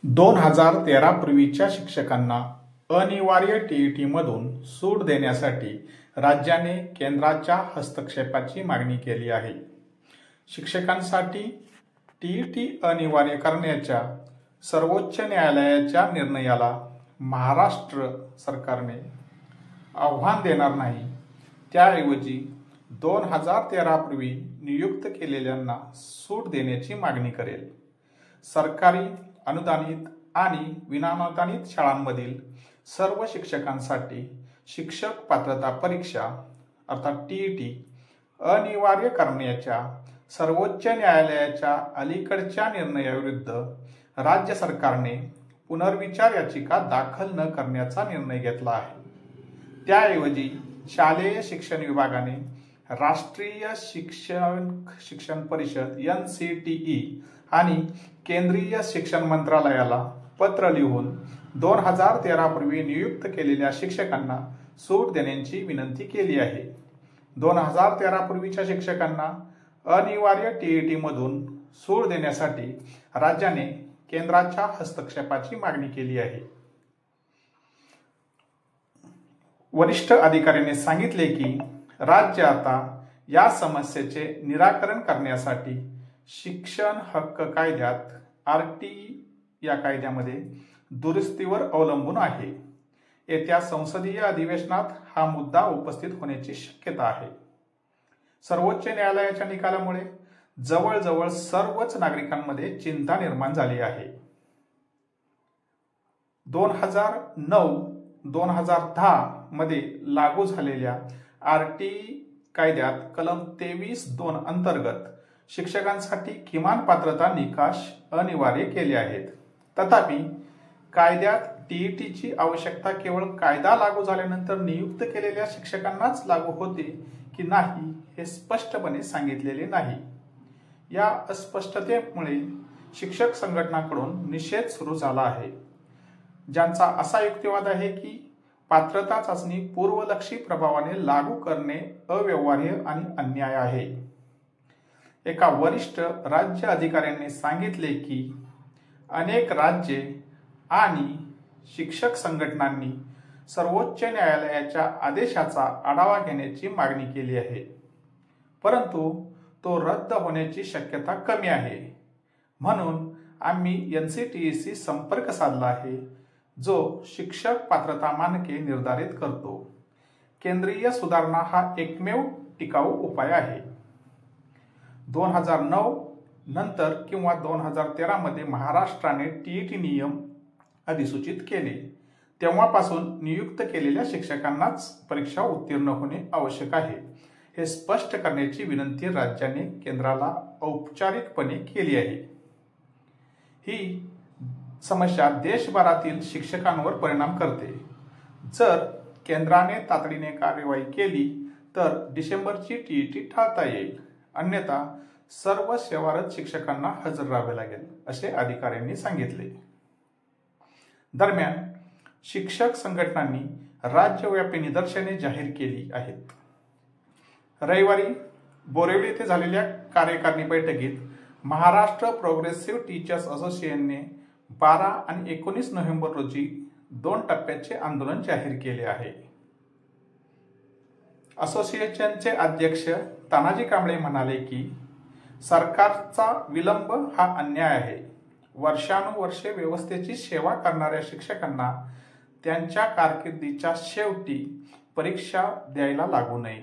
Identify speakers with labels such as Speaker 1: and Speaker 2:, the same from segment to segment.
Speaker 1: 2013 पूर्वीच्या शिक्षकांना अनिवार्य टीईटी मधून सूट देण्यासाठी राज्याने केंद्राच्या हस्तक्षेपाची मागणी केली आहे। शिक्षकांसाठी टीईटी अनिवार्य करण्याच्या सर्वोच्च न्यायालयाच्या निर्णयाला महाराष्ट्र सरकारने आव्हान देणार नाही, त्याऐवजी 2013 पूर्वी नियुक्त केलेल्यांना सूट देण्याची मागणी करेल। सरकारी, अनुदानित आणि विनाअनुदानित शाळांमधील सर्व शिक्षकांसाठी शिक्षक पात्रता परीक्षा अर्थात टीईटी अनिवार्य करण्याच्या सर्वोच्च न्यायालयाच्या अलीकडच्या निर्णयाविरुद्ध राज्य सरकारने पुनर्विचार याचिका दाखल न करण्याचा निर्णय घेतला आहे। त्याऐवजी शालेय शिक्षण विभागाने राष्ट्रीय शिक्षण परिषद NCTE आणि केंद्रीय शिक्षण मंत्रालयाला पत्र लिहून 2013 पूर्वी नियुक्त केलेल्या शिक्षकांना सूट देण्याची विनंती केली आहे। 2013 पूर्वीच्या शिक्षकांना अनिवार्य टीईटी मधून सूट देण्यासाठी राज्याने केंद्राच्या हस्तक्षेपाची मागणी केली आहे। वरिष्ठ अधिकाऱ्यांनी सांगितले की राज्य आता या समस्येचे निराकरण करण्यासाठी शिक्षण हक्क कायद्यात RT या कायद्यामध्ये दुरुस्तीवर अवलंबून आहे। येत्या संसदीय अधिवेशनात हा मुद्दा उपस्थित होण्याची शक्यता आहे। सर्वोच्च न्यायालयाच्या निकालामुळे जवळजवळ सर्वच नागरिकांमध्ये चिंता निर्माण झाली आहे। 2009-2010 मध्ये लागू झालेल्या RT कायद्यात कलम 23(2) अंतर्गत शिक्षकांसाठी किमान पात्रता निकष अनिवार्य केले आहेत। तथापि कायद्यात टीईटीची आवश्यकता केवळ कायदा लागू झाल्यानंतर नियुक्त केलेल्या शिक्षकांनाच लागू होते की नाही हे स्पष्टपणे सांगितलेले नाही। या अस्पष्टतेमुळे शिक्षक संघटनांकडून निषेध सुरू झाला आहे, ज्यांचा असा युक्तिवाद आहे की पात्रता चाचणी पूर्वलक्षी प्रभावाने लागू करणे अव्यवहार्य आणि अन्याय आहे। एका वरिष्ठ राज्य अधिकाऱ्यांनी सांगितले की अनेक राज्ये आणि शिक्षक संघटनांनी सर्वोच्च न्यायालयाच्या आदेशाचा आढावा घेण्याची मागणी केली आहे, परंतु तो रद्द होण्याची शक्यता कमी आहे। म्हणून आम्ही NCTEशी संपर्क साधला आहे, जो शिक्षक पात्रता मानके निर्धारित करतो। केंद्रीय सुधारणा हा एकमेव टिकाऊ उपाय आहे। 2009 नंतर किंवा 2013 मध्ये महाराष्ट्राने टीईटी नियम अधिसूचित केले, तेव्हापासून नियुक्त केलेल्या शिक्षकांनाच परीक्षा उत्तीर्ण होणे आवश्यक आहे, हे स्पष्ट करण्याची विनंती राज्याने केंद्राला औपचारिकपणे केली आहे। ही समस्या देशभरातील शिक्षकांवर परिणाम करते। जर केंद्राने तातडीने कार्यवाही केली तर डिसेंबरची टीईटी टाळता येईल, अन्यथा सर्व सेवारत शिक्षकांना हजर राहावे लागेल, असे अधिकाऱ्यांनी सांगितले। दरम्यान शिक्षक संघटनांनी राज्यव्यापी निदर्शने जाहीर केली आहेत। रविवारी बोरिवली येथे झालेल्या कार्यकारिणी बैठकीत महाराष्ट्र प्रोग्रेसिव्ह टीचर्स असोसिएशनने 12 आणि 19 नोव्हेंबर रोजी 2 टप्प्याचे आंदोलन जाहीर केले आहे। असोसिएशनचे अध्यक्ष तानाजी कांबळे म्हणाले की सरकारचा विलंब हा अन्याय आहे। वर्षानुवर्षे व्यवस्थेची सेवा करणाऱ्या शिक्षकांना त्यांच्या कारकिर्दीच्या शेवटी परीक्षा द्यायला लागू नये।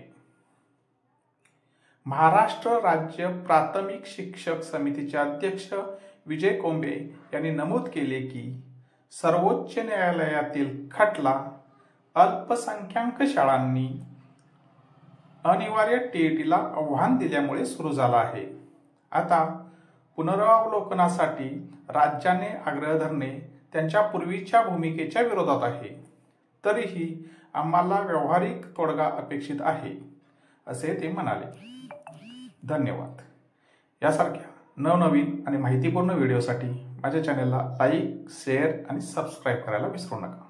Speaker 1: महाराष्ट्र राज्य प्राथमिक शिक्षक समितीचे अध्यक्ष विजय कोंबे यांनी नमूद केले की सर्वोच्च न्यायालयातील खटला अल्पसंख्याक शाळांनी अनिवार्य टीईटीला आव्हान दिल्यामुळे सुरू झाला आहे। आता पुनरावलोकनासाठी राज्याने आग्रह धरणे त्यांच्या पूर्वीच्या भूमिकेच्या विरोधात आहे। तरीही आम्हाला व्यावहारिक तोडगा अपेक्षित आहे, असे ते म्हणाले। धन्यवाद। यासारख्या नवनवीन आणि माहितीपूर्ण व्हिडिओसाठी माझ्या चॅनलला लाईक, शेअर आणि सबस्क्राईब करायला विसरू नका।